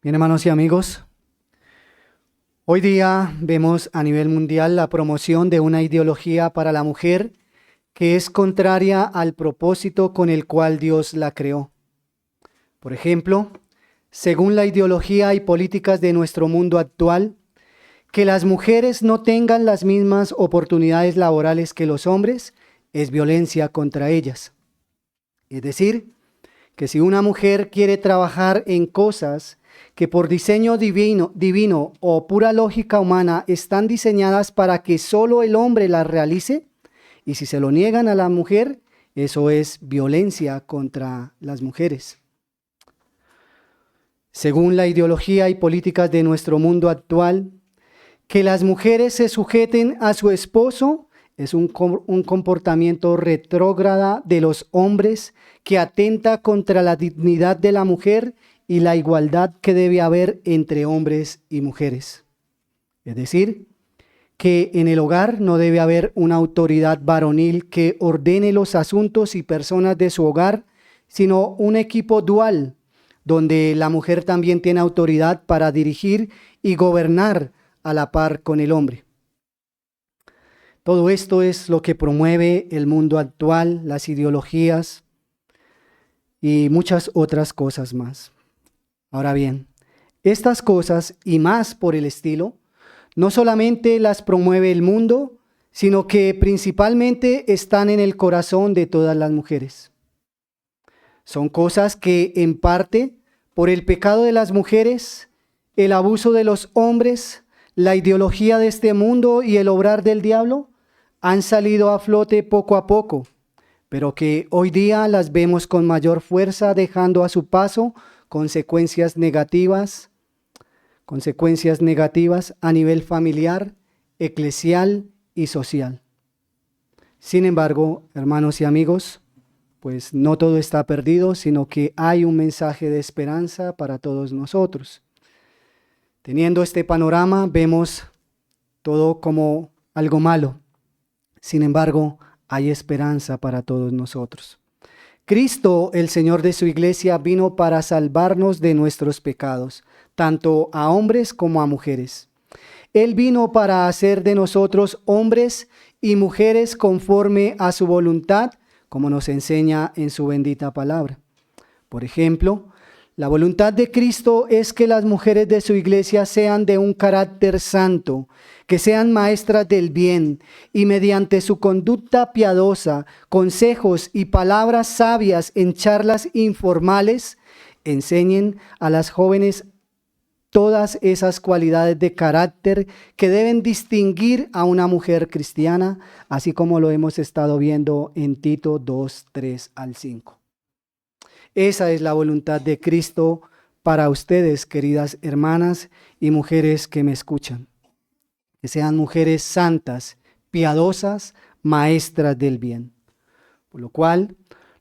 Bien, hermanos y amigos, hoy día vemos a nivel mundial la promoción de una ideología para la mujer que es contraria al propósito con el cual Dios la creó. Por ejemplo, según la ideología y políticas de nuestro mundo actual, que las mujeres no tengan las mismas oportunidades laborales que los hombres es violencia contra ellas. Es decir, que si una mujer quiere trabajar en cosas que por diseño divino o pura lógica humana están diseñadas para que solo el hombre las realice, y si se lo niegan a la mujer, eso es violencia contra las mujeres. Según la ideología y políticas de nuestro mundo actual, que las mujeres se sujeten a su esposo es un comportamiento retrógrada de los hombres que atenta contra la dignidad de la mujer y la igualdad que debe haber entre hombres y mujeres. Es decir, que en el hogar no debe haber una autoridad varonil que ordene los asuntos y personas de su hogar, sino un equipo dual, donde la mujer también tiene autoridad para dirigir y gobernar a la par con el hombre. Todo esto es lo que promueve el mundo actual, las ideologías y muchas otras cosas más. Ahora bien, estas cosas y más por el estilo, no solamente las promueve el mundo, sino que principalmente están en el corazón de todas las mujeres. Son cosas que en parte, por el pecado de las mujeres, el abuso de los hombres, la ideología de este mundo y el obrar del diablo, han salido a flote poco a poco, pero que hoy día las vemos con mayor fuerza, dejando a su paso consecuencias negativas a nivel familiar, eclesial y social. Sin embargo, hermanos y amigos, pues no todo está perdido, sino que hay un mensaje de esperanza para todos nosotros. Teniendo este panorama, vemos todo como algo malo. Sin embargo, hay esperanza para todos nosotros. Cristo, el Señor de su iglesia, vino para salvarnos de nuestros pecados, tanto a hombres como a mujeres. Él vino para hacer de nosotros hombres y mujeres conforme a su voluntad, como nos enseña en su bendita palabra. Por ejemplo, la voluntad de Cristo es que las mujeres de su iglesia sean de un carácter santo, que sean maestras del bien y mediante su conducta piadosa, consejos y palabras sabias en charlas informales, enseñen a las jóvenes todas esas cualidades de carácter que deben distinguir a una mujer cristiana, así como lo hemos estado viendo en Tito 2, 3 al 5. Esa es la voluntad de Cristo para ustedes, queridas hermanas y mujeres que me escuchan. Que sean mujeres santas, piadosas, maestras del bien. Por lo cual,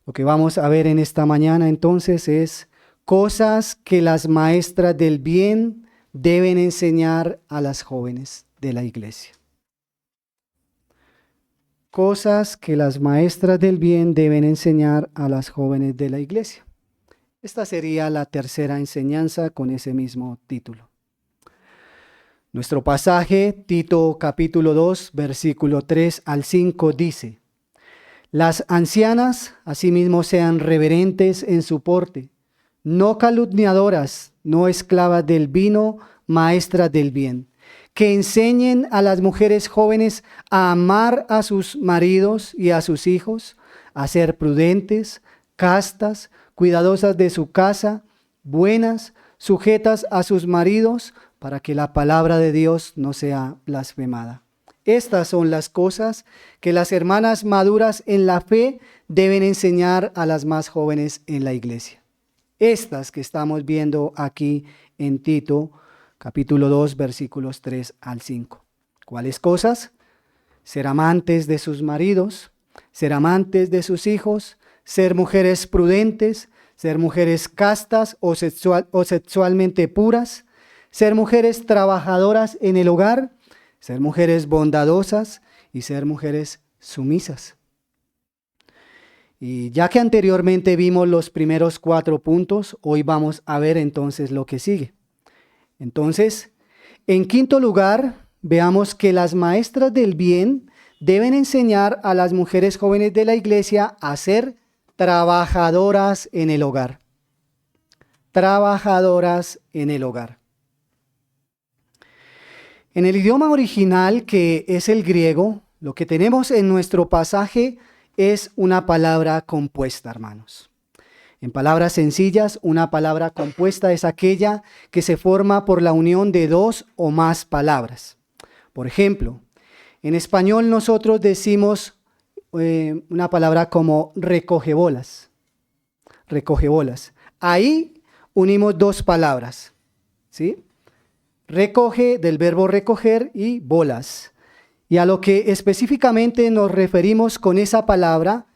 lo que vamos a ver en esta mañana entonces es cosas que las maestras del bien deben enseñar a las jóvenes de la iglesia. Cosas que las maestras del bien deben enseñar a las jóvenes de la iglesia. Esta sería la tercera enseñanza con ese mismo título. Nuestro pasaje, Tito capítulo 2, versículo 3 al 5, dice: Las ancianas asimismo sean reverentes en su porte, no calumniadoras, no esclavas del vino, maestras del bien, que enseñen a las mujeres jóvenes a amar a sus maridos y a sus hijos, a ser prudentes, castas, cuidadosas de su casa, buenas, sujetas a sus maridos, para que la palabra de Dios no sea blasfemada. Estas son las cosas que las hermanas maduras en la fe deben enseñar a las más jóvenes en la iglesia. Estas que estamos viendo aquí en Tito, capítulo 2, versículos 3 al 5. ¿Cuáles cosas? Ser amantes de sus maridos, ser amantes de sus hijos, ser mujeres prudentes, ser mujeres castas o sexualmente puras, ser mujeres trabajadoras en el hogar, ser mujeres bondadosas y ser mujeres sumisas. Y ya que anteriormente vimos los primeros 4 puntos, hoy vamos a ver entonces lo que sigue. Entonces, en quinto lugar, veamos que las maestras del bien deben enseñar a las mujeres jóvenes de la iglesia a ser trabajadoras en el hogar. Trabajadoras en el hogar. En el idioma original, que es el griego, lo que tenemos en nuestro pasaje es una palabra compuesta, hermanos. En palabras sencillas, una palabra compuesta es aquella que se forma por la unión de dos o más palabras. Por ejemplo, en español nosotros decimos una palabra como recogebolas. Recogebolas. Ahí unimos dos palabras, ¿sí? Recoge, del verbo recoger, y bolas. Y a lo que específicamente nos referimos con esa palabra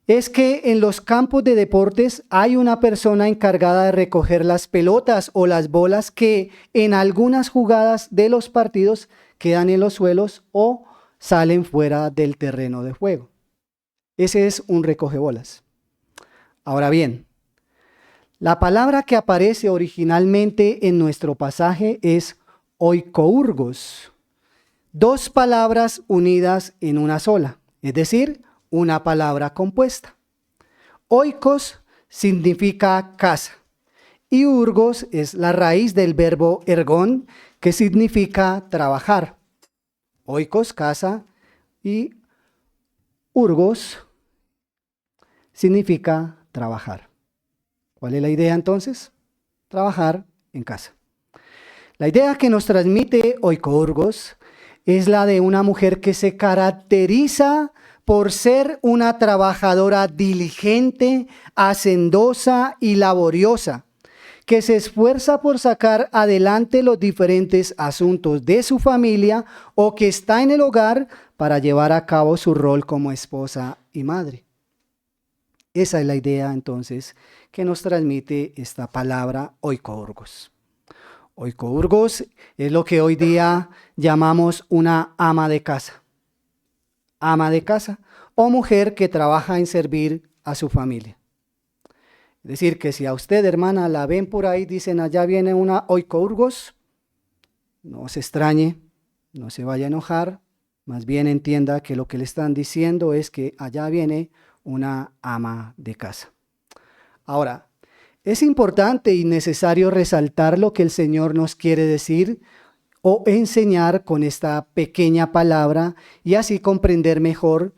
es que en los campos de deportes hay una persona encargada de recoger las pelotas o las bolas que en algunas jugadas de los partidos quedan en los suelos o salen fuera del terreno de juego. Ese es un recogebolas. Ahora bien, la palabra que aparece originalmente en nuestro pasaje es oikourgos. Dos palabras unidas en una sola, es decir, una palabra compuesta. Oikos significa casa y urgos es la raíz del verbo ergón, que significa trabajar. Oikos, casa, y urgos significa trabajar. ¿Cuál es la idea entonces? Trabajar en casa. La idea que nos transmite oikourgos es la de una mujer que se caracteriza por ser una trabajadora diligente, hacendosa y laboriosa, que se esfuerza por sacar adelante los diferentes asuntos de su familia o que está en el hogar para llevar a cabo su rol como esposa y madre. Esa es la idea entonces que nos transmite esta palabra oikourgos. Oikourgos es lo que hoy día llamamos una ama de casa. Ama de casa o mujer que trabaja en servir a su familia. Es decir, que si a usted, hermana, la ven por ahí, dicen allá viene una oikourgos, no se extrañe, no se vaya a enojar, más bien entienda que lo que le están diciendo es que allá viene una ama de casa. Ahora, es importante y necesario resaltar lo que el Señor nos quiere decir o enseñar con esta pequeña palabra y así comprender mejor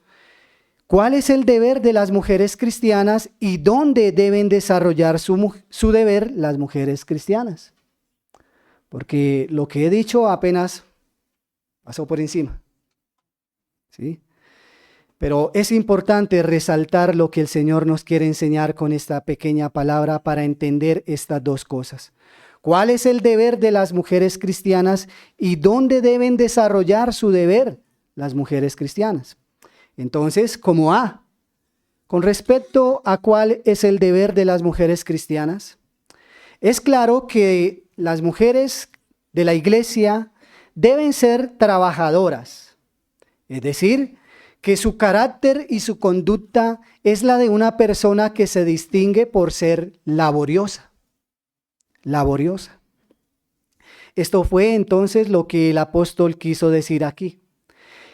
cuál es el deber de las mujeres cristianas y dónde deben desarrollar su deber las mujeres cristianas. Porque lo que he dicho apenas pasó por encima, ¿sí? Pero es importante resaltar lo que el Señor nos quiere enseñar con esta pequeña palabra para entender estas dos cosas. ¿Cuál es el deber de las mujeres cristianas y dónde deben desarrollar su deber las mujeres cristianas? Entonces, como A, con respecto a cuál es el deber de las mujeres cristianas, es claro que las mujeres de la iglesia deben ser trabajadoras, es decir, que su carácter y su conducta es la de una persona que se distingue por ser laboriosa. Laboriosa. Esto fue entonces lo que el apóstol quiso decir aquí.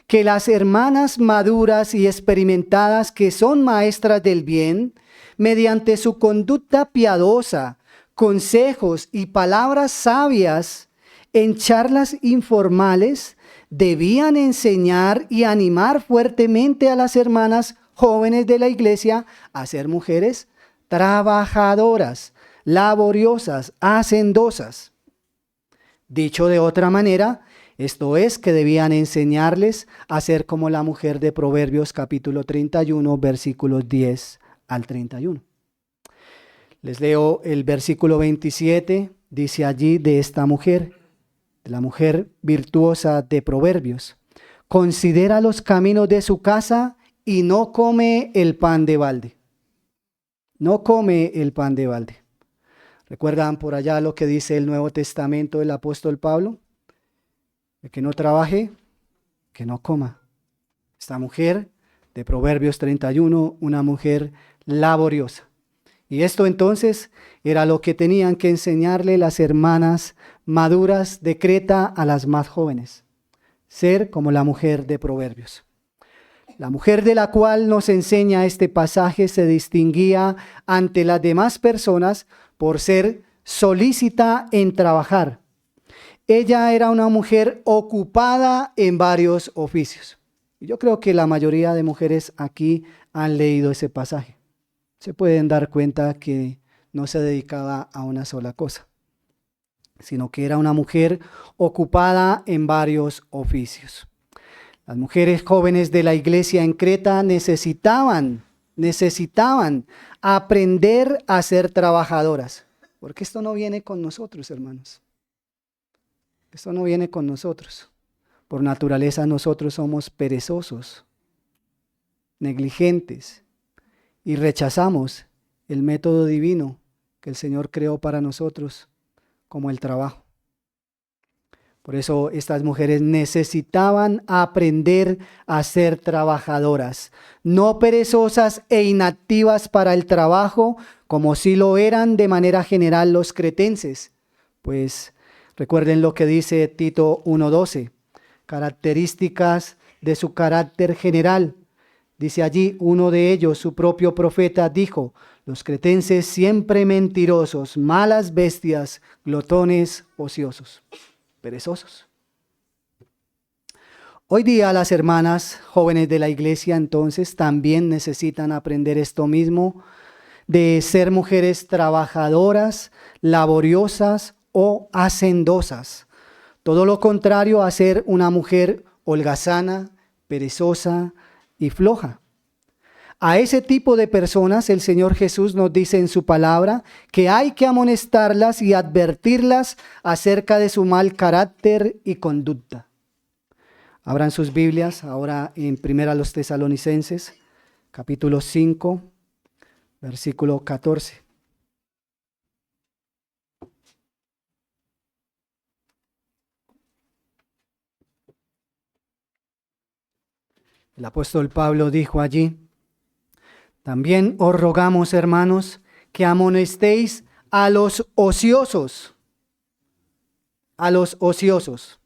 Que las hermanas maduras y experimentadas que son maestras del bien, mediante su conducta piadosa, consejos y palabras sabias en charlas informales, debían enseñar y animar fuertemente a las hermanas jóvenes de la iglesia a ser mujeres trabajadoras, laboriosas, hacendosas. Dicho de otra manera, esto es que debían enseñarles a ser como la mujer de Proverbios capítulo 31, versículos 10 al 31. Les leo el versículo 27, dice allí de esta mujer, de la mujer virtuosa de Proverbios. Considera los caminos de su casa y no come el pan de balde. No come el pan de balde. ¿Recuerdan por allá lo que dice el Nuevo Testamento del apóstol Pablo? El que no trabaje, que no coma. Esta mujer de Proverbios 31, una mujer laboriosa. Y esto entonces era lo que tenían que enseñarle las hermanas maduras decreta a las más jóvenes, ser como la mujer de Proverbios. La mujer de la cual nos enseña este pasaje se distinguía ante las demás personas por ser solícita en trabajar. Ella era una mujer ocupada en varios oficios. Yo creo que la mayoría de mujeres aquí han leído ese pasaje. Se pueden dar cuenta que no se dedicaba a una sola cosa, sino que era una mujer ocupada en varios oficios. Las mujeres jóvenes de la iglesia en Creta necesitaban aprender a ser trabajadoras, porque esto no viene con nosotros, hermanos. Esto no viene con nosotros. Por naturaleza nosotros somos perezosos, negligentes y rechazamos el método divino que el Señor creó para nosotros como el trabajo. Por eso estas mujeres necesitaban aprender a ser trabajadoras, no perezosas e inactivas para el trabajo, como sí lo eran de manera general los cretenses. Pues recuerden lo que dice Tito 1:12, características de su carácter general. Dice allí, uno de ellos, su propio profeta, dijo: los cretenses siempre mentirosos, malas bestias, glotones, ociosos, perezosos. Hoy día las hermanas jóvenes de la iglesia entonces también necesitan aprender esto mismo, de ser mujeres trabajadoras, laboriosas o hacendosas. Todo lo contrario a ser una mujer holgazana, perezosa y floja. A ese tipo de personas el Señor Jesús nos dice en su palabra que hay que amonestarlas y advertirlas acerca de su mal carácter y conducta. Abran sus Biblias ahora en 1 Tesalonicenses, capítulo 5, versículo 14. El apóstol Pablo dijo allí: también os rogamos, hermanos, que amonestéis a los ociosos. A los ociosos.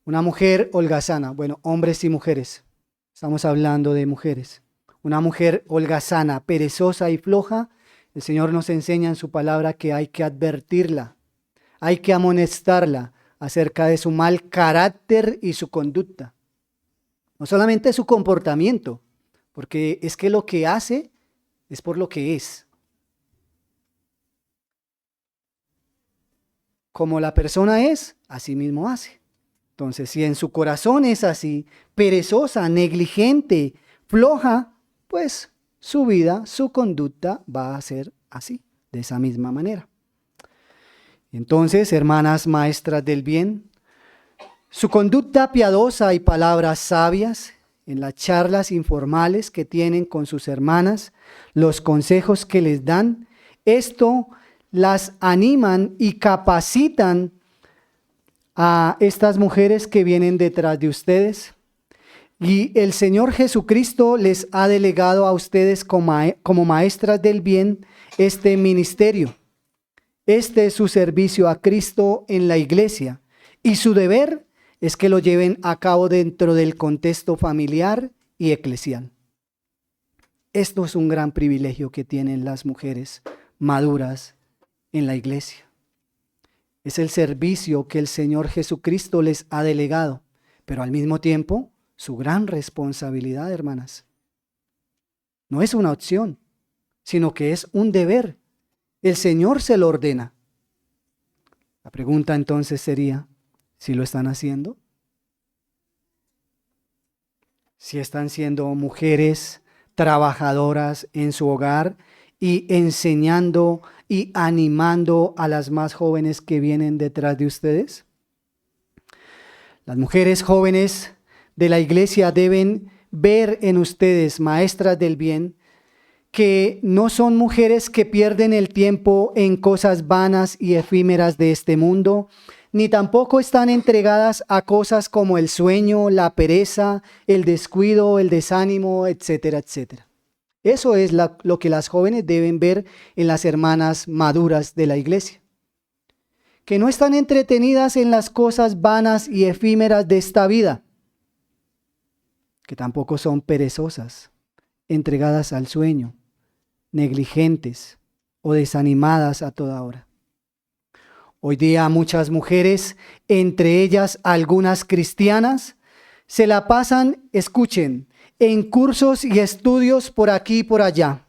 Una mujer holgazana. Bueno, hombres y mujeres. Estamos hablando de mujeres. Una mujer holgazana, perezosa y floja. El Señor nos enseña en su palabra que hay que advertirla. Hay que amonestarla acerca de su mal carácter y su conducta. No solamente su comportamiento, porque es que lo que hace es por lo que es. Como la persona es, así mismo hace. Entonces, si en su corazón es así, perezosa, negligente, floja, pues su vida, su conducta va a ser así, de esa misma manera. Entonces, hermanas maestras del bien, su conducta piadosa y palabras sabias en las charlas informales que tienen con sus hermanas, los consejos que les dan, esto las animan y capacitan a estas mujeres que vienen detrás de ustedes. Y el Señor Jesucristo les ha delegado a ustedes como maestras del bien este ministerio. Este es su servicio a Cristo en la iglesia y su deber es que lo lleven a cabo dentro del contexto familiar y eclesial. Esto es un gran privilegio que tienen las mujeres maduras en la iglesia. Es el servicio que el Señor Jesucristo les ha delegado, pero al mismo tiempo su gran responsabilidad, hermanas. No es una opción, sino que es un deber. El Señor se lo ordena. La pregunta entonces sería, ¿si lo están haciendo? Si están siendo mujeres trabajadoras en su hogar y enseñando y animando a las más jóvenes que vienen detrás de ustedes. Las mujeres jóvenes de la iglesia deben ver en ustedes, maestras del bien, que no son mujeres que pierden el tiempo en cosas vanas y efímeras de este mundo, ni tampoco están entregadas a cosas como el sueño, la pereza, el descuido, el desánimo, etcétera, etcétera. Eso es lo que las jóvenes deben ver en las hermanas maduras de la iglesia. que no están entretenidas en las cosas vanas y efímeras de esta vida, que tampoco son perezosas, entregadas al sueño, negligentes o desanimadas a toda hora. Hoy día muchas mujeres, entre ellas algunas cristianas, se la pasan, escuchen, en cursos y estudios por aquí y por allá.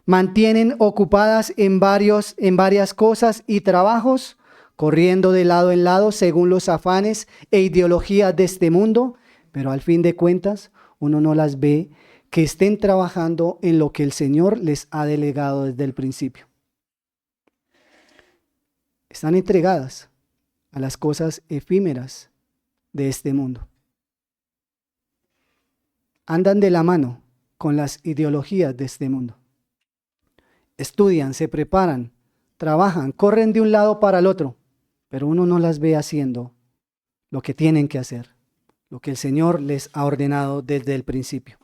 Mantienen ocupadas en varias cosas y trabajos, corriendo de lado en lado según los afanes e ideologías de este mundo, pero al fin de cuentas uno no las ve que estén trabajando en lo que el Señor les ha delegado desde el principio. Están entregadas a las cosas efímeras de este mundo. Andan de la mano con las ideologías de este mundo. Estudian, se preparan, trabajan, corren de un lado para el otro, pero uno no las ve haciendo lo que tienen que hacer, lo que el Señor les ha ordenado desde el principio.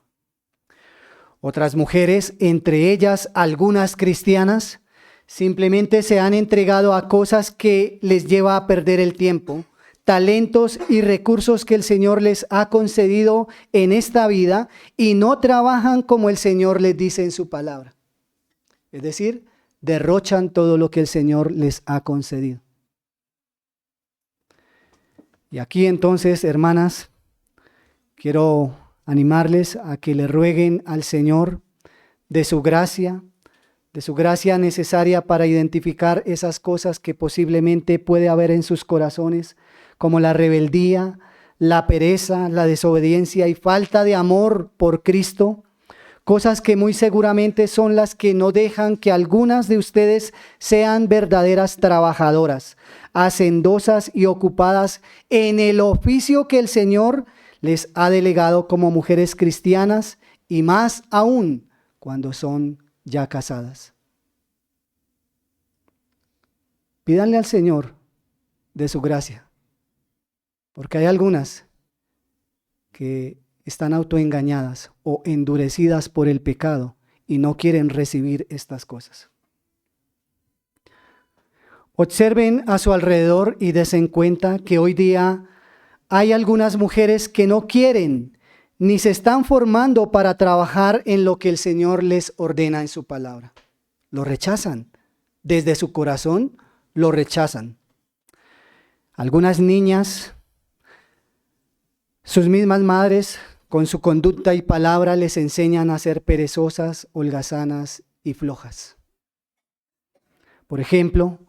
Otras mujeres, entre ellas algunas cristianas, simplemente se han entregado a cosas que les lleva a perder el tiempo, talentos y recursos que el Señor les ha concedido en esta vida y no trabajan como el Señor les dice en su palabra. Es decir, derrochan todo lo que el Señor les ha concedido. Y aquí entonces, hermanas, quiero animarles a que le rueguen al Señor de su gracia necesaria para identificar esas cosas que posiblemente puede haber en sus corazones, como la rebeldía, la pereza, la desobediencia y falta de amor por Cristo, cosas que muy seguramente son las que no dejan que algunas de ustedes sean verdaderas trabajadoras, hacendosas y ocupadas en el oficio que el Señor les ha delegado como mujeres cristianas y más aún cuando son ya casadas. Pídanle al Señor de su gracia, porque hay algunas que están autoengañadas o endurecidas por el pecado y no quieren recibir estas cosas. Observen a su alrededor y den cuenta que hoy día hay algunas mujeres que no quieren ni se están formando para trabajar en lo que el Señor les ordena en su palabra. Lo rechazan. Desde su corazón lo rechazan. Algunas niñas, sus mismas madres, con su conducta y palabra les enseñan a ser perezosas, holgazanas y flojas. Por ejemplo,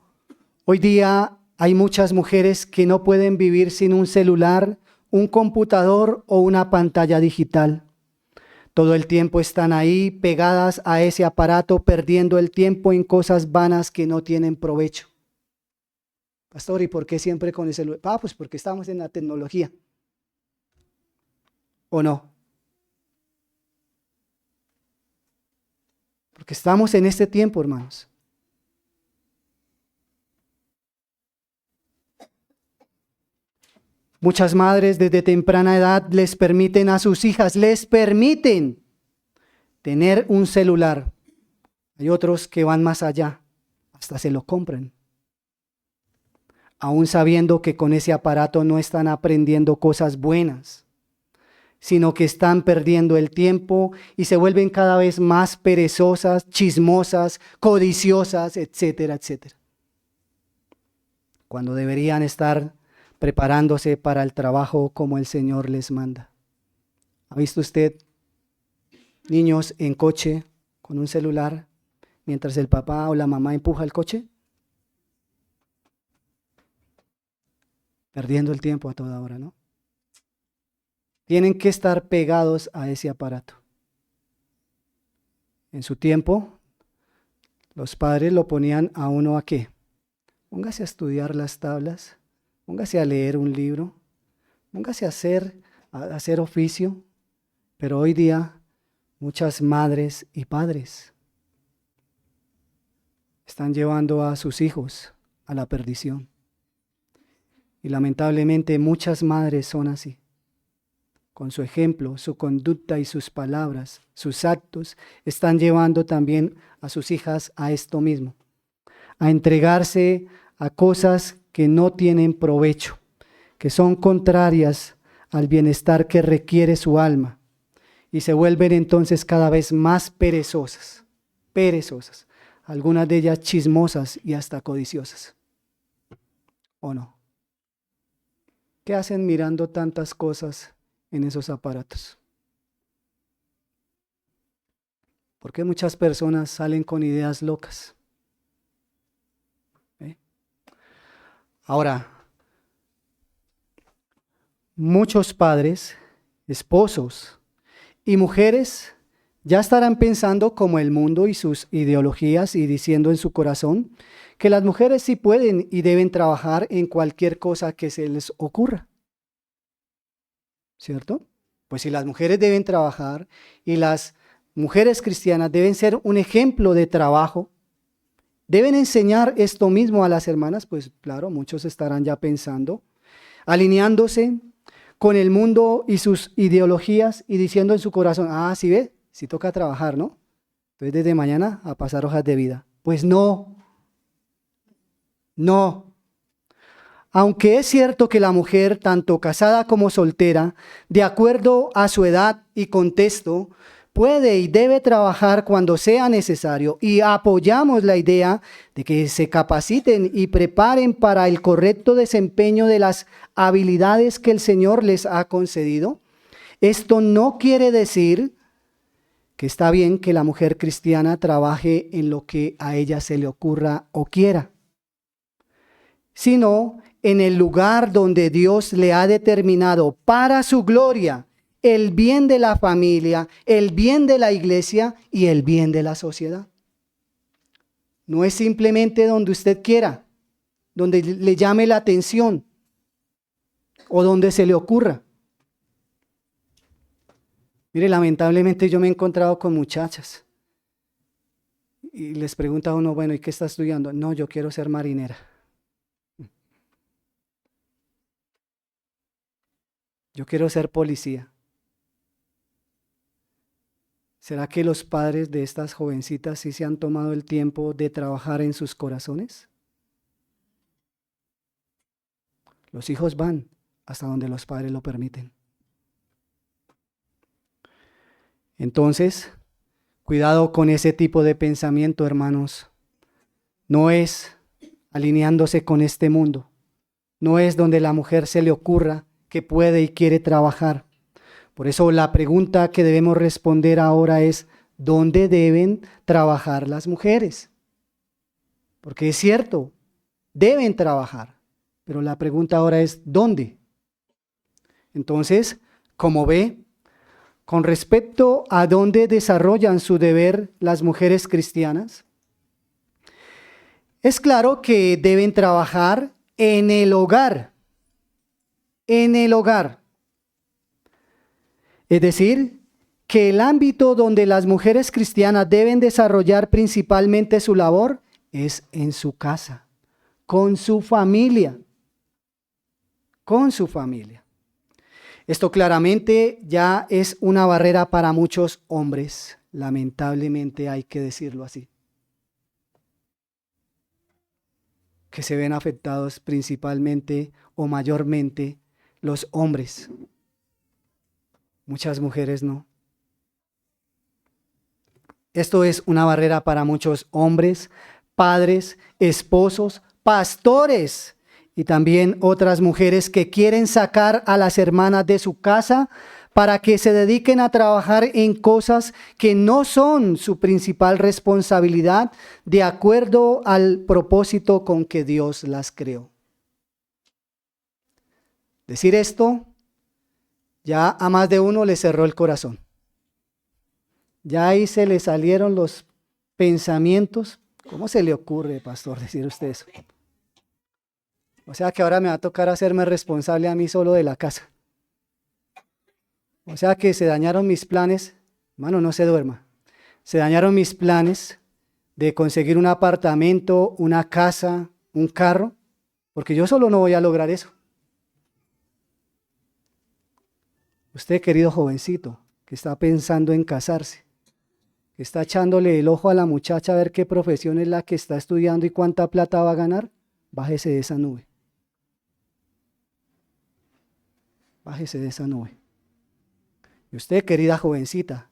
hoy día hay muchas mujeres que no pueden vivir sin un celular, un computador o una pantalla digital. Todo el tiempo están ahí pegadas a ese aparato, perdiendo el tiempo en cosas vanas que no tienen provecho. Pastor, ¿y por qué siempre con el celular? Pues porque estamos en la tecnología. ¿O no? Porque estamos en este tiempo, hermanos. Muchas madres desde temprana edad les permiten a sus hijas, tener un celular. Hay otros que van más allá, hasta se lo compran. Aún sabiendo que con ese aparato no están aprendiendo cosas buenas, sino que están perdiendo el tiempo y se vuelven cada vez más perezosas, chismosas, codiciosas, etcétera, etcétera. Cuando deberían estar preparándose para el trabajo como el Señor les manda. ¿Ha visto usted niños en coche con un celular mientras el papá o la mamá empuja el coche? Perdiendo el tiempo a toda hora, ¿no? Tienen que estar pegados a ese aparato. En su tiempo, los padres lo ponían a uno ¿a qué? Póngase a estudiar las tablas, póngase a leer un libro, póngase a hacer oficio. Pero hoy día, muchas madres y padres están llevando a sus hijos a la perdición. Y lamentablemente muchas madres son así. Con su ejemplo, su conducta y sus palabras, sus actos, están llevando también a sus hijas a esto mismo, a entregarse a cosas que no tienen provecho, que son contrarias al bienestar que requiere su alma y se vuelven entonces cada vez más perezosas, algunas de ellas chismosas y hasta codiciosas. ¿O no? ¿Qué hacen mirando tantas cosas en esos aparatos? ¿Por qué muchas personas salen con ideas locas? Ahora, muchos padres, esposos y mujeres ya estarán pensando como el mundo y sus ideologías y diciendo en su corazón que las mujeres sí pueden y deben trabajar en cualquier cosa que se les ocurra. ¿Cierto? Pues si las mujeres deben trabajar y las mujeres cristianas deben ser un ejemplo de trabajo, deben enseñar esto mismo a las hermanas, pues claro, muchos estarán ya pensando, alineándose con el mundo y sus ideologías y diciendo en su corazón, sí ve, sí toca trabajar, ¿no? Entonces desde mañana a pasar hojas de vida. Pues no. Aunque es cierto que la mujer, tanto casada como soltera, de acuerdo a su edad y contexto, puede y debe trabajar cuando sea necesario y apoyamos la idea de que se capaciten y preparen para el correcto desempeño de las habilidades que el Señor les ha concedido, esto no quiere decir que está bien que la mujer cristiana trabaje en lo que a ella se le ocurra o quiera, sino en el lugar donde Dios le ha determinado para su gloria, el bien de la familia, el bien de la iglesia y el bien de la sociedad. No es simplemente donde usted quiera, donde le llame la atención o donde se le ocurra. Mire, lamentablemente yo me he encontrado con muchachas y les pregunta a uno, bueno, ¿y qué está estudiando? No, yo quiero ser marinera. Yo quiero ser policía. ¿Será que los padres de estas jovencitas sí se han tomado el tiempo de trabajar en sus corazones? Los hijos van hasta donde los padres lo permiten. Entonces, cuidado con ese tipo de pensamiento, hermanos. No es alineándose con este mundo. No es donde la mujer se le ocurra que puede y quiere trabajar. Por eso la pregunta que debemos responder ahora es, ¿dónde deben trabajar las mujeres? Porque es cierto, deben trabajar, pero la pregunta ahora es, ¿dónde? Entonces, como ve, con respecto a dónde desarrollan su deber las mujeres cristianas, es claro que deben trabajar en el hogar. En el hogar. Es decir, que el ámbito donde las mujeres cristianas deben desarrollar principalmente su labor es en su casa, con su familia. Con su familia. Esto claramente ya es una barrera para muchos hombres, lamentablemente hay que decirlo así, que se ven afectados principalmente o mayormente los hombres. Muchas mujeres no. Esto es una barrera para muchos hombres, padres, esposos, pastores y también otras mujeres que quieren sacar a las hermanas de su casa para que se dediquen a trabajar en cosas que no son su principal responsabilidad de acuerdo al propósito con que Dios las creó. Decir esto ya a más de uno le cerró el corazón. Ya ahí se le salieron los pensamientos. ¿Cómo se le ocurre, pastor, decir usted eso? O sea que ahora me va a tocar hacerme responsable a mí solo de la casa. O sea que se dañaron mis planes. Hermano, no se duerma. Se dañaron mis planes de conseguir un apartamento, una casa, un carro, porque yo solo no voy a lograr eso. Usted, querido jovencito, que está pensando en casarse, que está echándole el ojo a la muchacha a ver qué profesión es la que está estudiando y cuánta plata va a ganar, bájese de esa nube. Bájese de esa nube. Y usted, querida jovencita,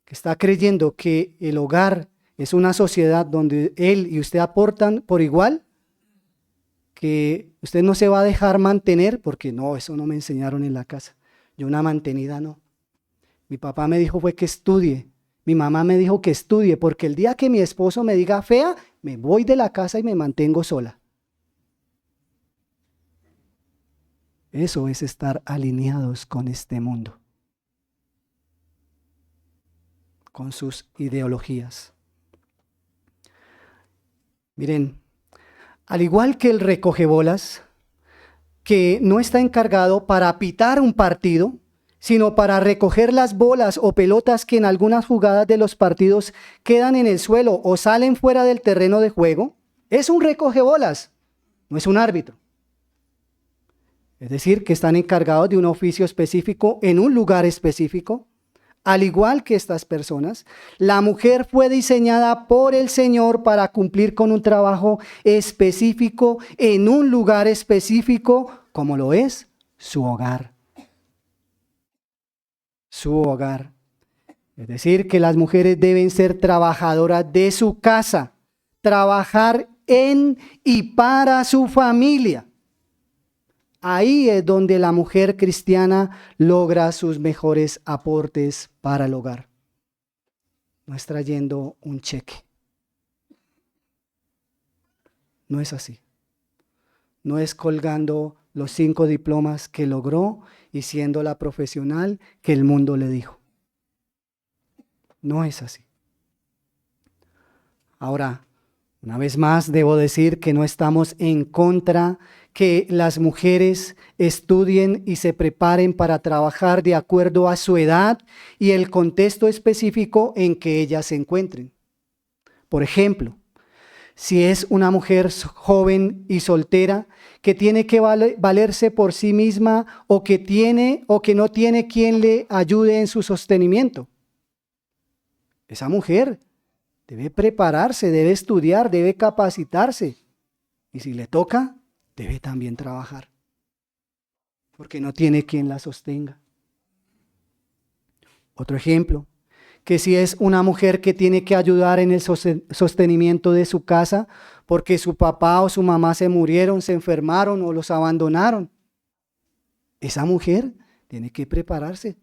que está creyendo que el hogar es una sociedad donde él y usted aportan por igual, que usted no se va a dejar mantener, porque no, eso no me enseñaron en la casa. Yo una mantenida no. Mi papá me dijo fue que estudie. Mi mamá me dijo que estudie, porque el día que mi esposo me diga fea, me voy de la casa y me mantengo sola. Eso es estar alineados con este mundo, con sus ideologías. Miren, al igual que el recogebolas, que no está encargado para pitar un partido, sino para recoger las bolas o pelotas que en algunas jugadas de los partidos quedan en el suelo o salen fuera del terreno de juego, es un recogebolas, no es un árbitro. Es decir, que están encargados de un oficio específico en un lugar específico. Al igual que estas personas, la mujer fue diseñada por el Señor para cumplir con un trabajo específico en un lugar específico, como lo es su hogar. Su hogar. Es decir, que las mujeres deben ser trabajadoras de su casa, trabajar en y para su familia. Ahí es donde la mujer cristiana logra sus mejores aportes para el hogar. No es trayendo un cheque. No es así. No es colgando los 5 diplomas que logró y siendo la profesional que el mundo le dijo. No es así. Ahora, una vez más, debo decir que no estamos en contra que las mujeres estudien y se preparen para trabajar de acuerdo a su edad y el contexto específico en que ellas se encuentren. Por ejemplo, si es una mujer joven y soltera que tiene que valerse por sí misma o que no tiene quien le ayude en su sostenimiento. Esa mujer debe prepararse, debe estudiar, debe capacitarse. Y si le toca, debe también trabajar. Porque no tiene quien la sostenga. Otro ejemplo, que si es una mujer que tiene que ayudar en el sostenimiento de su casa porque su papá o su mamá se murieron, se enfermaron o los abandonaron. Esa mujer tiene que prepararse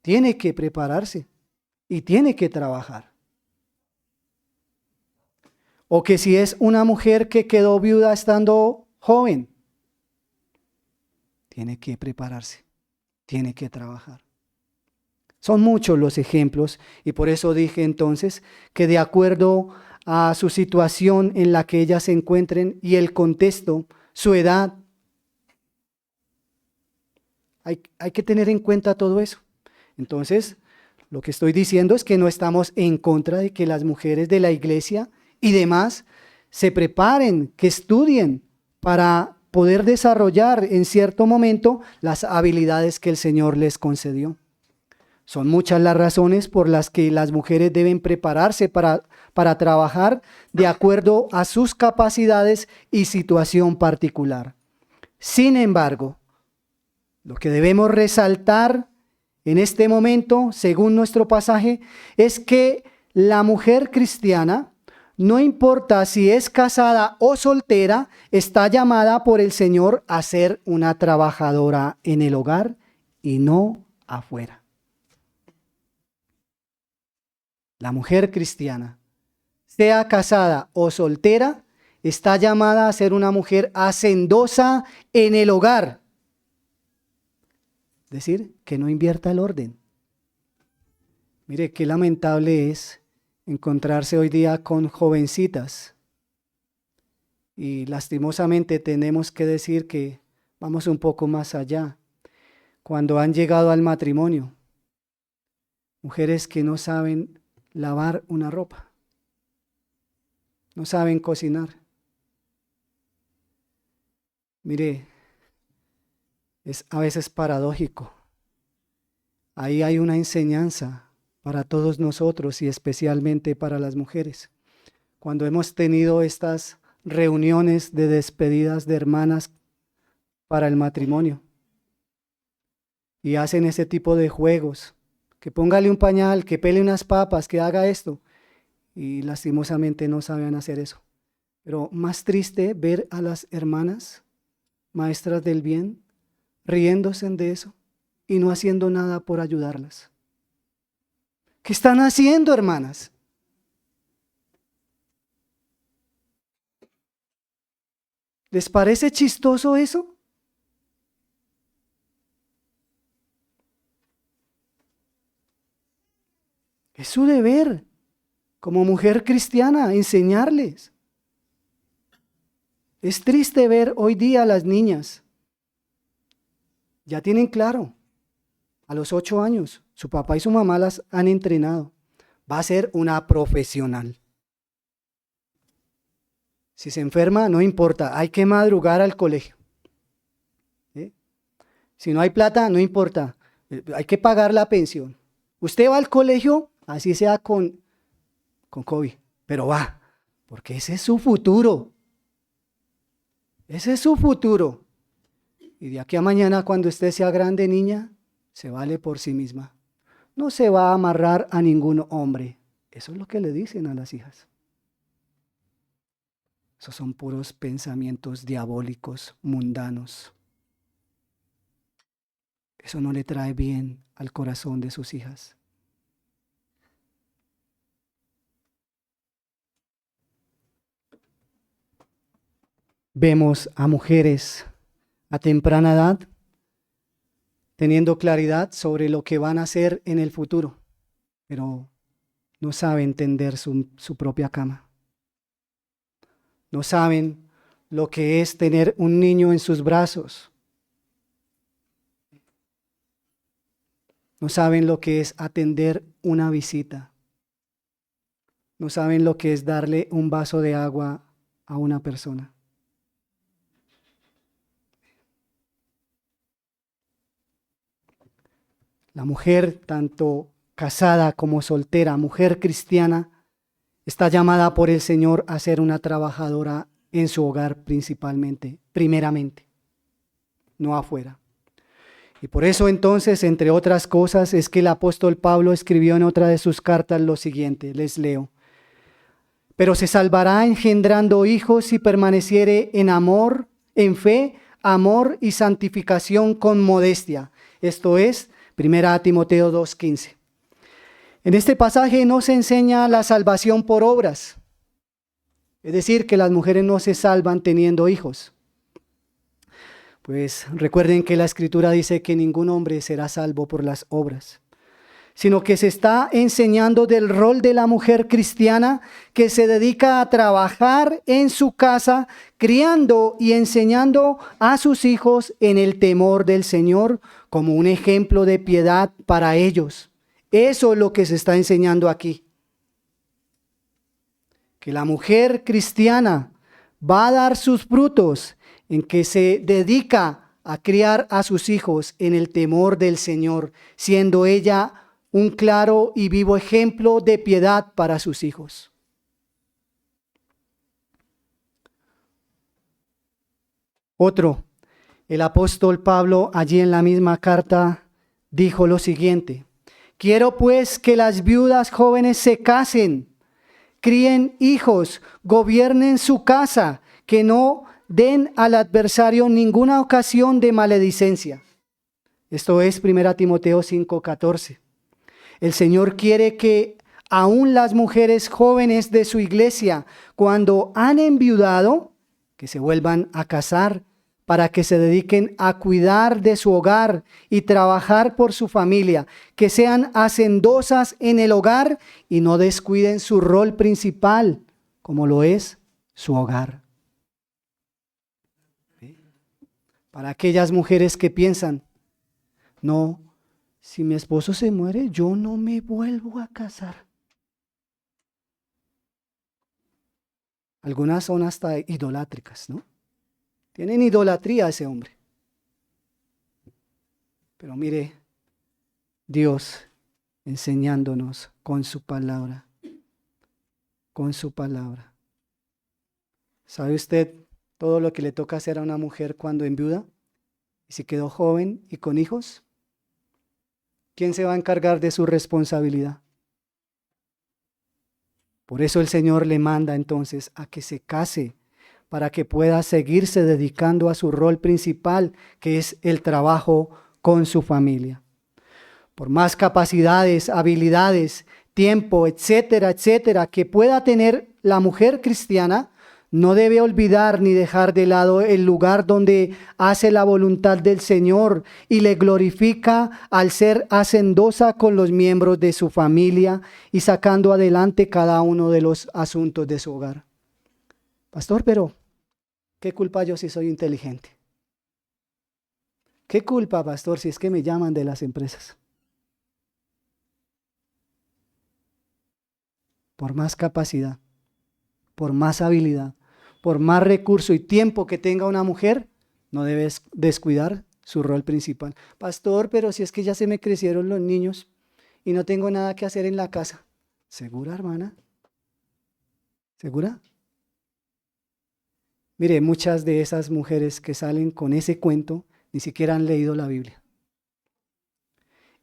y tiene que trabajar. O que si es una mujer que quedó viuda estando joven, tiene que prepararse, tiene que trabajar. Son muchos los ejemplos y por eso dije entonces que de acuerdo a su situación en la que ellas se encuentren y el contexto, su edad, hay que tener en cuenta todo eso. Entonces, lo que estoy diciendo es que no estamos en contra de que las mujeres de la iglesia y demás se preparen, que estudien para poder desarrollar en cierto momento las habilidades que el Señor les concedió. Son muchas las razones por las que las mujeres deben prepararse para trabajar de acuerdo a sus capacidades y situación particular. Sin embargo, lo que debemos resaltar en este momento, según nuestro pasaje, es que la mujer cristiana, no importa si es casada o soltera, está llamada por el Señor a ser una trabajadora en el hogar y no afuera. La mujer cristiana, sea casada o soltera, está llamada a ser una mujer hacendosa en el hogar. Es decir, que no invierta el orden. Mire, qué lamentable es encontrarse hoy día con jovencitas. Y lastimosamente tenemos que decir que vamos un poco más allá. Cuando han llegado al matrimonio, mujeres que no saben lavar una ropa, no saben cocinar. Mire, es a veces paradójico. Ahí hay una enseñanza para todos nosotros y especialmente para las mujeres. Cuando hemos tenido estas reuniones de despedidas de hermanas para el matrimonio, y hacen ese tipo de juegos, que póngale un pañal, que pele unas papas, que haga esto, y lastimosamente no saben hacer eso. Pero más triste ver a las hermanas, maestras del bien, riéndose de eso y no haciendo nada por ayudarlas. ¿Qué están haciendo, hermanas? ¿Les parece chistoso eso? Es su deber como mujer cristiana enseñarles. Es triste ver hoy día a las niñas. Ya tienen claro, a los 8 años, su papá y su mamá las han entrenado. Va a ser una profesional. Si se enferma, no importa, hay que madrugar al colegio. ¿Sí? Si no hay plata, no importa, hay que pagar la pensión. Usted va al colegio, así sea con COVID, pero va, porque ese es su futuro. Ese es su futuro. Y de aquí a mañana, cuando usted sea grande, niña, se vale por sí misma. No se va a amarrar a ningún hombre. Eso es lo que le dicen a las hijas. Esos son puros pensamientos diabólicos, mundanos. Eso no le trae bien al corazón de sus hijas. Vemos a mujeres a temprana edad teniendo claridad sobre lo que van a hacer en el futuro, pero no saben tender su propia cama. No saben lo que es tener un niño en sus brazos. No saben lo que es atender una visita. No saben lo que es darle un vaso de agua a una persona. La mujer, tanto casada como soltera, mujer cristiana, está llamada por el Señor a ser una trabajadora en su hogar principalmente, primeramente, no afuera. Y por eso entonces, entre otras cosas, es que el apóstol Pablo escribió en otra de sus cartas lo siguiente, les leo. Pero se salvará engendrando hijos si permaneciere en amor, en fe, amor y santificación con modestia. Esto es, 1 Timoteo 2:15. En este pasaje no se enseña la salvación por obras. Es decir, que las mujeres no se salvan teniendo hijos. Pues recuerden que la Escritura dice que ningún hombre será salvo por las obras, sino que se está enseñando del rol de la mujer cristiana que se dedica a trabajar en su casa, criando y enseñando a sus hijos en el temor del Señor como un ejemplo de piedad para ellos. Eso es lo que se está enseñando aquí. Que la mujer cristiana va a dar sus frutos en que se dedica a criar a sus hijos en el temor del Señor, siendo ella un claro y vivo ejemplo de piedad para sus hijos. Otro, el apóstol Pablo allí en la misma carta dijo lo siguiente: quiero pues que las viudas jóvenes se casen, críen hijos, gobiernen su casa, que no den al adversario ninguna ocasión de maledicencia. Esto es 1 Timoteo 5:14. El Señor quiere que aún las mujeres jóvenes de su iglesia, cuando han enviudado, que se vuelvan a casar para que se dediquen a cuidar de su hogar y trabajar por su familia, que sean hacendosas en el hogar y no descuiden su rol principal, como lo es su hogar. Para aquellas mujeres que piensan, no, si mi esposo se muere, yo no me vuelvo a casar. Algunas son hasta idolátricas, ¿no? Tienen idolatría a ese hombre. Pero mire, Dios enseñándonos con su palabra. Con su palabra. ¿Sabe usted todo lo que le toca hacer a una mujer cuando enviuda? Y si quedó joven y con hijos. ¿quién se va a encargar de su responsabilidad? Por eso el Señor le manda entonces a que se case, para que pueda seguirse dedicando a su rol principal, que es el trabajo con su familia. Por más capacidades, habilidades, tiempo, etcétera, etcétera, que pueda tener la mujer cristiana, no debe olvidar ni dejar de lado el lugar donde hace la voluntad del Señor y le glorifica al ser hacendosa con los miembros de su familia y sacando adelante cada uno de los asuntos de su hogar. Pastor, pero ¿qué culpa yo si soy inteligente? ¿Qué culpa, pastor, si es que me llaman de las empresas? Por más capacidad, por más habilidad, por más recurso y tiempo que tenga una mujer, no debes descuidar su rol principal. Pastor, pero si es que ya se me crecieron los niños y no tengo nada que hacer en la casa. ¿Segura, hermana? ¿Segura? Mire, muchas de esas mujeres que salen con ese cuento ni siquiera han leído la Biblia.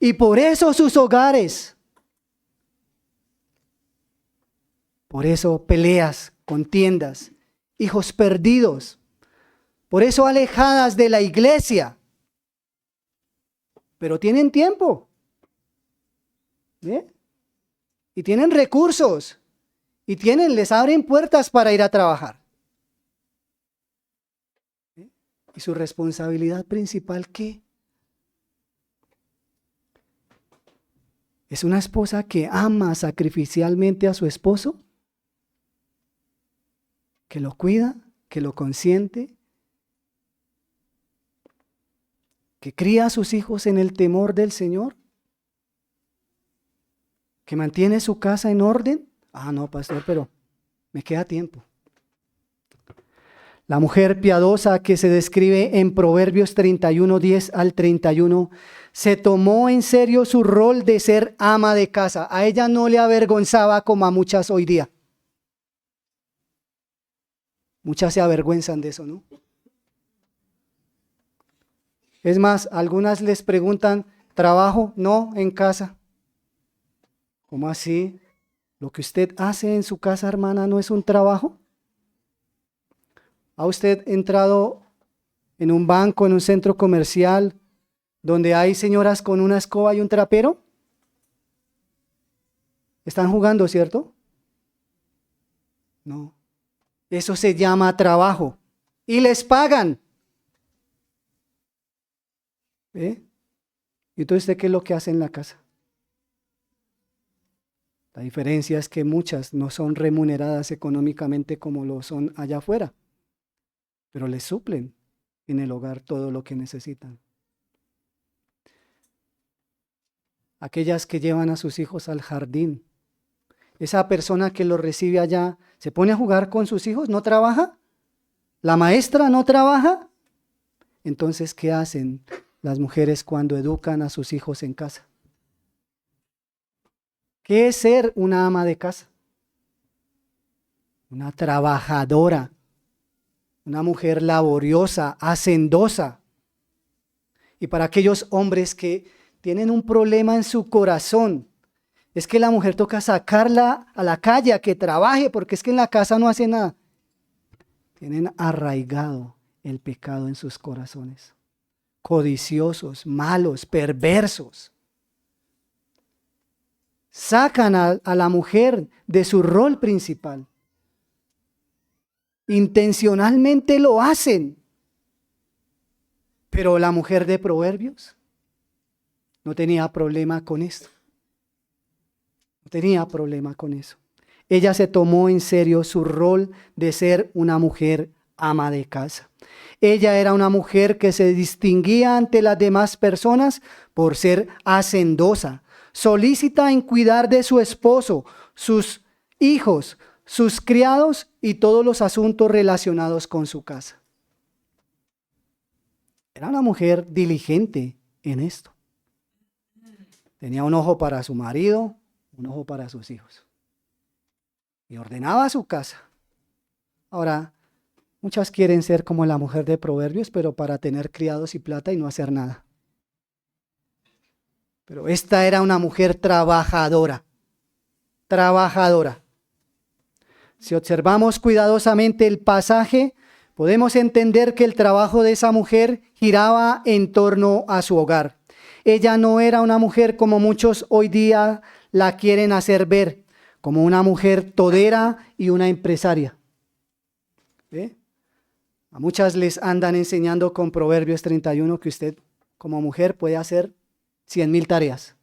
Y por eso sus hogares, por eso peleas, contiendas, hijos perdidos, por eso alejadas de la iglesia. Pero tienen tiempo, ¿eh? Y tienen recursos, y les abren puertas para ir a trabajar. ¿Eh? ¿Y su responsabilidad principal qué? ¿Es una esposa que ama sacrificialmente a su esposo? ¿Que lo cuida? ¿Que lo consiente? ¿Que cría a sus hijos en el temor del Señor? ¿Que mantiene su casa en orden? Ah, no, pastor, pero me queda tiempo. La mujer piadosa que se describe en Proverbios 31, 10 al 31, se tomó en serio su rol de ser ama de casa. A ella no le avergonzaba como a muchas hoy día. Muchas se avergüenzan de eso, ¿no? Es más, algunas les preguntan, ¿trabajo? No, en casa. ¿Cómo así? ¿Lo que usted hace en su casa, hermana, no es un trabajo? ¿Ha usted entrado en un banco, en un centro comercial, donde hay señoras con una escoba y un trapero? ¿Están jugando, cierto? No. Eso se llama trabajo. Y les pagan. ¿Eh? ¿Y entonces usted qué es lo que hace en la casa? La diferencia es que muchas no son remuneradas económicamente como lo son allá afuera, pero les suplen en el hogar todo lo que necesitan. Aquellas que llevan a sus hijos al jardín, esa persona que los recibe allá, ¿se pone a jugar con sus hijos? ¿No trabaja? ¿La maestra no trabaja? Entonces, ¿qué hacen las mujeres cuando educan a sus hijos en casa? ¿Qué es ser una ama de casa? Una trabajadora, una mujer laboriosa, hacendosa. Y para aquellos hombres que tienen un problema en su corazón, es que la mujer toca sacarla a la calle a que trabaje, porque es que en la casa no hace nada. Tienen arraigado el pecado en sus corazones. Codiciosos, malos, perversos. Sacan a la mujer de su rol principal. Intencionalmente lo hacen. Pero la mujer de Proverbios no tenía problema con esto. No tenía problema con eso. Ella se tomó en serio su rol de ser una mujer ama de casa. Ella era una mujer que se distinguía ante las demás personas por ser hacendosa, solícita en cuidar de su esposo, sus hijos, sus criados y todos los asuntos relacionados con su casa. Era una mujer diligente en esto. Tenía un ojo para su marido, un ojo para sus hijos. Y ordenaba su casa. Ahora, muchas quieren ser como la mujer de Proverbios, pero para tener criados y plata y no hacer nada. Pero esta era una mujer trabajadora, trabajadora. Si observamos cuidadosamente el pasaje, podemos entender que el trabajo de esa mujer giraba en torno a su hogar. Ella no era una mujer como muchos hoy día la quieren hacer ver, como una mujer todera y una empresaria. ¿Ve? A muchas les andan enseñando con Proverbios 31 que usted como mujer puede hacer 100,000 tareas.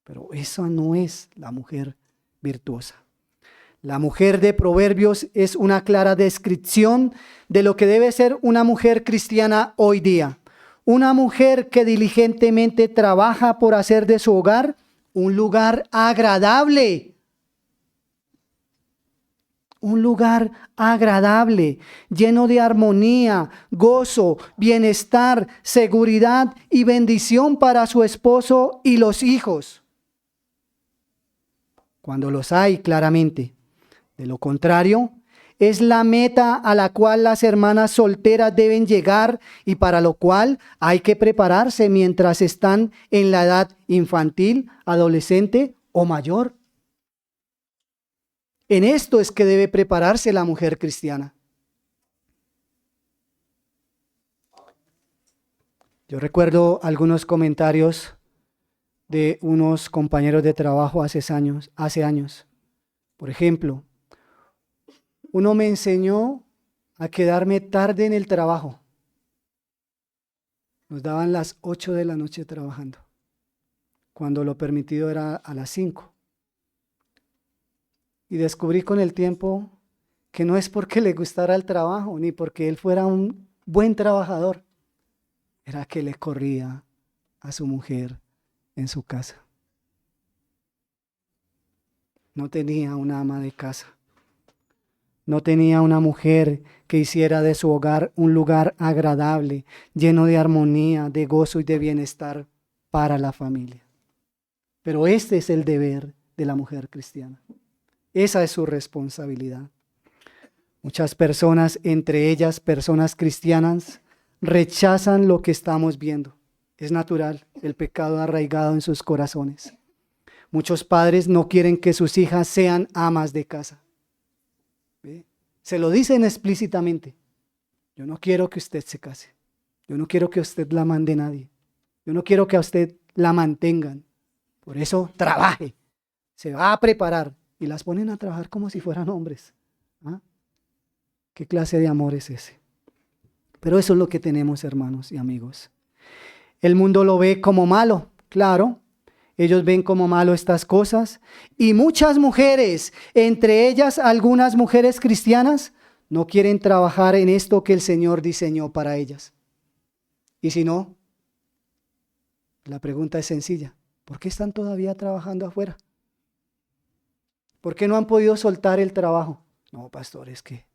Pero esa no es la mujer virtuosa. La mujer de Proverbios es una clara descripción de lo que debe ser una mujer cristiana hoy día. Una mujer que diligentemente trabaja por hacer de su hogar un lugar agradable. Un lugar agradable, lleno de armonía, gozo, bienestar, seguridad y bendición para su esposo y los hijos. Cuando los hay, claramente. De lo contrario, es la meta a la cual las hermanas solteras deben llegar y para lo cual hay que prepararse mientras están en la edad infantil, adolescente o mayor. En esto es que debe prepararse la mujer cristiana. Yo recuerdo algunos comentarios de unos compañeros de trabajo hace años. Por ejemplo, uno me enseñó a quedarme tarde en el trabajo. Nos daban las 8 de la noche trabajando, cuando lo permitido era a las 5. Y descubrí con el tiempo que no es porque le gustara el trabajo, ni porque él fuera un buen trabajador, era que le corría a su mujer en su casa. No tenía una ama de casa. No tenía una mujer que hiciera de su hogar un lugar agradable, lleno de armonía, de gozo y de bienestar para la familia. Pero este es el deber de la mujer cristiana. Esa es su responsabilidad. Muchas personas, entre ellas personas cristianas, rechazan lo que estamos viendo. Es natural, el pecado arraigado en sus corazones. Muchos padres no quieren que sus hijas sean amas de casa. ¿Ve? Se lo dicen explícitamente. Yo no quiero que usted se case. Yo no quiero que usted la mande nadie. Yo no quiero que a usted la mantengan. Por eso trabaje. Se va a preparar. Y las ponen a trabajar como si fueran hombres. ¿Ah? ¿Qué clase de amor es ese? Pero eso es lo que tenemos, hermanos y amigos. El mundo lo ve como malo, claro. Ellos ven como malo estas cosas. Y muchas mujeres, entre ellas algunas mujeres cristianas, no quieren trabajar en esto que el Señor diseñó para ellas. Y si no, la pregunta es sencilla. ¿Por qué están todavía trabajando afuera? ¿Por qué no han podido soltar el trabajo? No, pastor, es que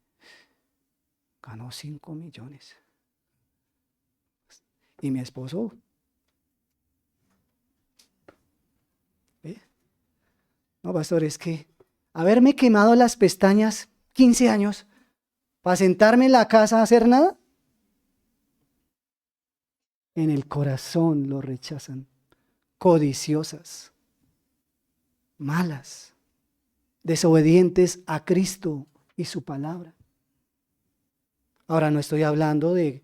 ganó 5 millones. Y mi esposo, ¿ve? No, pastor, es que haberme quemado las pestañas 15 años para sentarme en la casa a hacer nada. En el corazón lo rechazan. Codiciosas, malas, desobedientes a Cristo y su palabra. Ahora no estoy hablando de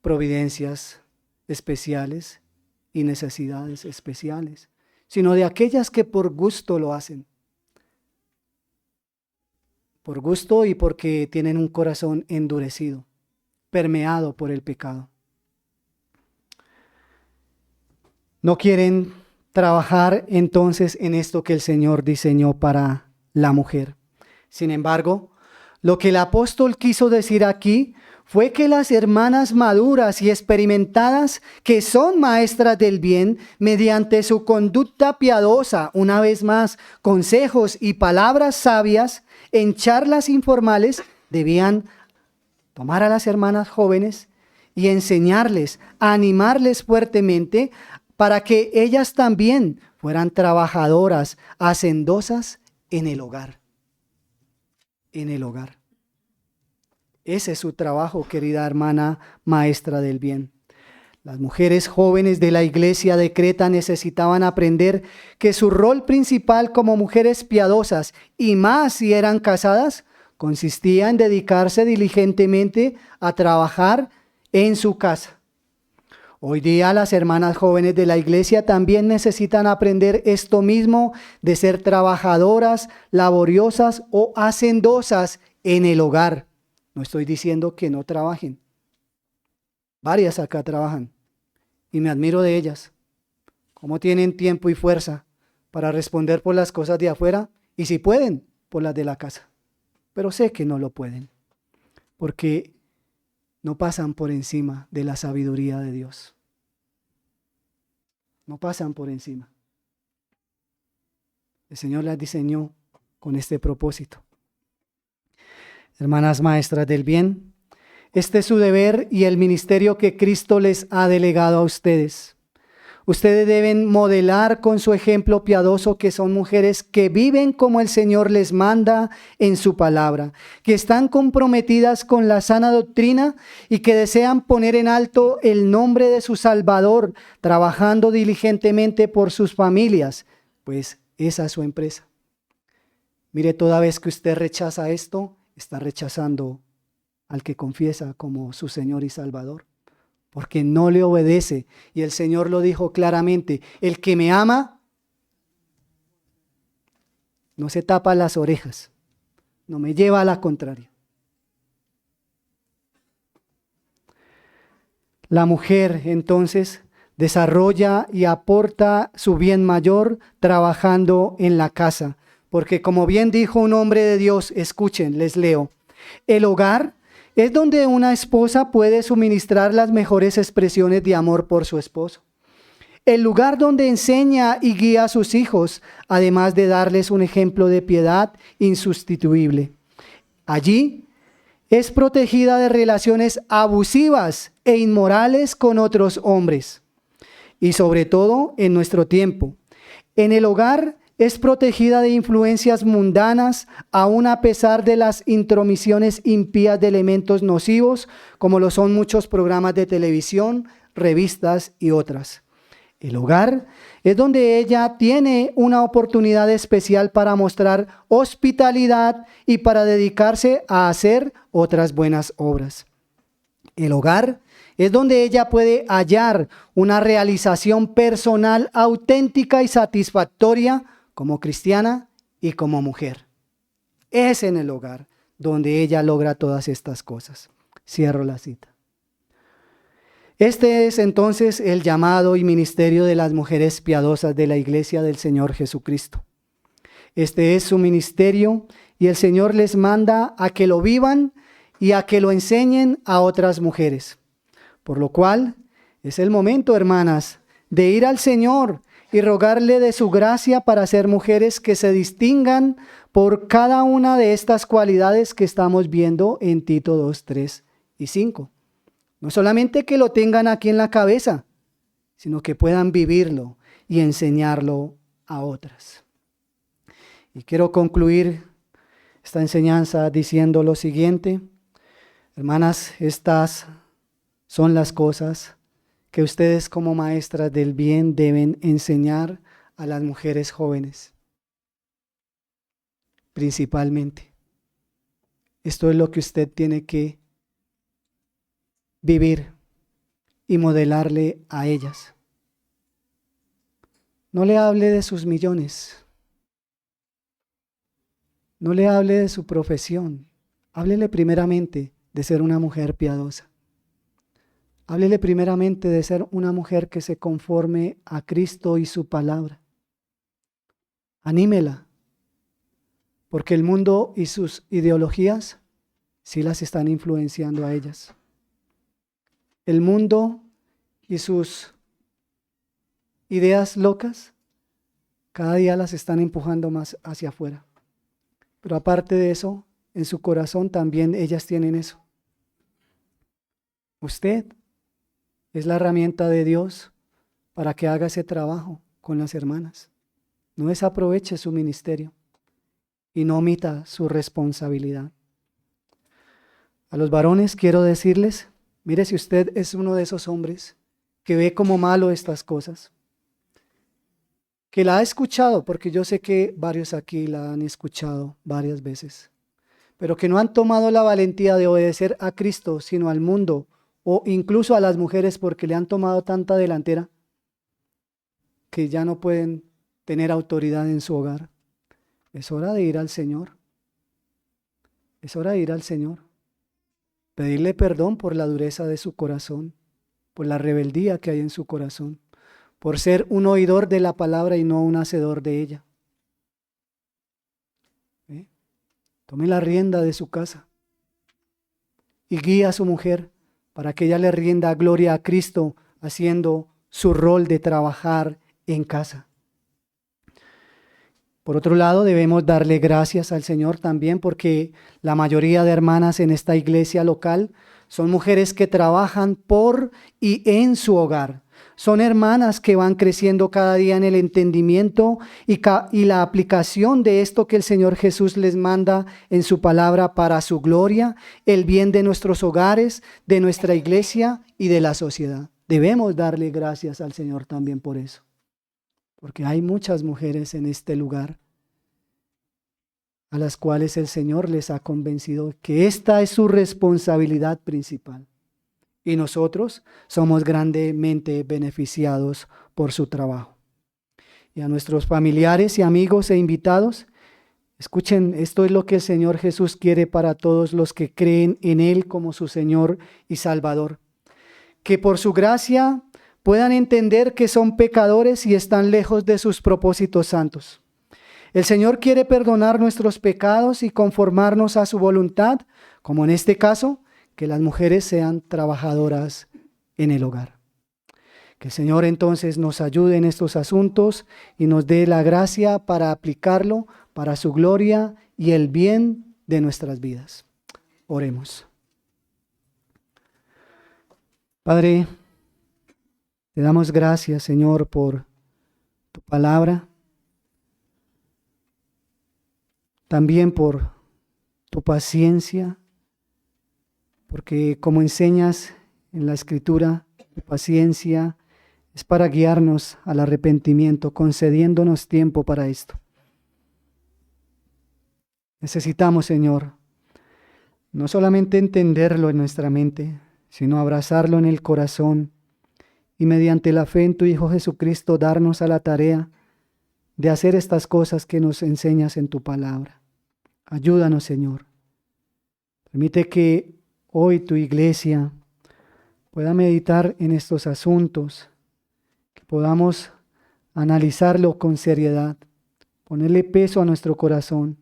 providencias especiales y necesidades especiales, sino de aquellas que por gusto lo hacen. Por gusto y porque tienen un corazón endurecido, permeado por el pecado. No quieren trabajar entonces en esto que el Señor diseñó para la mujer. Sin embargo, lo que el apóstol quiso decir aquí fue que las hermanas maduras y experimentadas que son maestras del bien, mediante su conducta piadosa, una vez más, consejos y palabras sabias, en charlas informales, debían tomar a las hermanas jóvenes y enseñarles, animarles fuertemente para que ellas también fueran trabajadoras, hacendosas en el hogar. En el hogar. Ese es su trabajo, querida hermana maestra del bien. Las mujeres jóvenes de la iglesia de Creta necesitaban aprender que su rol principal como mujeres piadosas, y más si eran casadas, consistía en dedicarse diligentemente a trabajar en su casa. Hoy día las hermanas jóvenes de la iglesia también necesitan aprender esto mismo de ser trabajadoras, laboriosas o hacendosas en el hogar. No estoy diciendo que no trabajen. Varias acá trabajan y me admiro de ellas. Cómo tienen tiempo y fuerza para responder por las cosas de afuera y si pueden, por las de la casa. Pero sé que no lo pueden porque no pasan por encima de la sabiduría de Dios. No pasan por encima. El Señor las diseñó con este propósito. Hermanas maestras del bien, este es su deber y el ministerio que Cristo les ha delegado a ustedes. Ustedes deben modelar con su ejemplo piadoso que son mujeres que viven como el Señor les manda en su palabra, que están comprometidas con la sana doctrina y que desean poner en alto el nombre de su Salvador, trabajando diligentemente por sus familias, pues esa es su empresa. Mire, toda vez que usted rechaza esto, está rechazando al que confiesa como su Señor y Salvador, porque no le obedece. Y el Señor lo dijo claramente: el que me ama no se tapa las orejas, no me lleva a la contraria. La mujer entonces desarrolla y aporta su bien mayor trabajando en la casa, porque como bien dijo un hombre de Dios, escuchen, les leo: el hogar es donde una esposa puede suministrar las mejores expresiones de amor por su esposo. El lugar donde enseña y guía a sus hijos, además de darles un ejemplo de piedad insustituible. Allí es protegida de relaciones abusivas e inmorales con otros hombres. Y sobre todo en nuestro tiempo. En el hogar es protegida de influencias mundanas, aun a pesar de las intromisiones impías de elementos nocivos, como lo son muchos programas de televisión, revistas y otras. El hogar es donde ella tiene una oportunidad especial para mostrar hospitalidad y para dedicarse a hacer otras buenas obras. El hogar es donde ella puede hallar una realización personal auténtica y satisfactoria como cristiana y como mujer. Es en el hogar donde ella logra todas estas cosas. Cierro la cita. Este es entonces el llamado y ministerio de las mujeres piadosas de la Iglesia del Señor Jesucristo. Este es su ministerio y el Señor les manda a que lo vivan y a que lo enseñen a otras mujeres. Por lo cual es el momento, hermanas, de ir al Señor y rogarle de su gracia para ser mujeres que se distingan por cada una de estas cualidades que estamos viendo en Tito 2, 3 y 5. No solamente que lo tengan aquí en la cabeza, sino que puedan vivirlo y enseñarlo a otras. Y quiero concluir esta enseñanza diciendo lo siguiente. Hermanas, estas son las cosas que ustedes como maestras del bien deben enseñar a las mujeres jóvenes. Principalmente. Esto es lo que usted tiene que vivir y modelarle a ellas. No le hable de sus millones. No le hable de su profesión. Háblele primeramente de ser una mujer piadosa. Háblele primeramente de ser una mujer que se conforme a Cristo y su palabra. Anímela, porque el mundo y sus ideologías sí las están influenciando a ellas. El mundo y sus ideas locas cada día las están empujando más hacia afuera. Pero aparte de eso, en su corazón también ellas tienen eso. Usted es la herramienta de Dios para que haga ese trabajo con las hermanas. No desaproveche su ministerio y no omita su responsabilidad. A los varones quiero decirles, mire, si usted es uno de esos hombres que ve como malo estas cosas, que la ha escuchado, porque yo sé que varios aquí la han escuchado varias veces, pero que no han tomado la valentía de obedecer a Cristo, sino al mundo, o incluso a las mujeres, porque le han tomado tanta delantera que ya no pueden tener autoridad en su hogar. Es hora de ir al Señor. Es hora de ir al Señor. Pedirle perdón por la dureza de su corazón, por la rebeldía que hay en su corazón, por ser un oidor de la palabra y no un hacedor de ella. Tome la rienda de su casa y guía a su mujer para que ella le rinda gloria a Cristo haciendo su rol de trabajar en casa. Por otro lado, debemos darle gracias al Señor también porque la mayoría de hermanas en esta iglesia local son mujeres que trabajan por y en su hogar. Son hermanas que van creciendo cada día en el entendimiento y la aplicación de esto que el Señor Jesús les manda en su palabra para su gloria, el bien de nuestros hogares, de nuestra iglesia y de la sociedad. Debemos darle gracias al Señor también por eso. Porque hay muchas mujeres en este lugar a las cuales el Señor les ha convencido que esta es su responsabilidad principal. Y nosotros somos grandemente beneficiados por su trabajo. Y a nuestros familiares y amigos e invitados, escuchen, esto es lo que el Señor Jesús quiere para todos los que creen en Él como su Señor y Salvador. Que por su gracia puedan entender que son pecadores y están lejos de sus propósitos santos. El Señor quiere perdonar nuestros pecados y conformarnos a su voluntad, como en este caso, que las mujeres sean trabajadoras en el hogar. Que el Señor entonces nos ayude en estos asuntos y nos dé la gracia para aplicarlo para su gloria y el bien de nuestras vidas. Oremos. Padre, te damos gracias, Señor, por tu palabra, también por tu paciencia, porque como enseñas en la Escritura, tu paciencia es para guiarnos al arrepentimiento, concediéndonos tiempo para esto. Necesitamos, Señor, no solamente entenderlo en nuestra mente, sino abrazarlo en el corazón y mediante la fe en tu Hijo Jesucristo darnos a la tarea de hacer estas cosas que nos enseñas en tu palabra. Ayúdanos, Señor. Permite que hoy tu iglesia pueda meditar en estos asuntos, que podamos analizarlo con seriedad, ponerle peso a nuestro corazón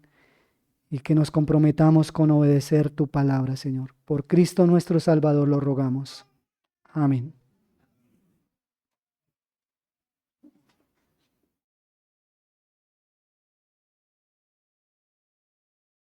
y que nos comprometamos con obedecer tu palabra, Señor. Por Cristo nuestro Salvador lo rogamos. Amén.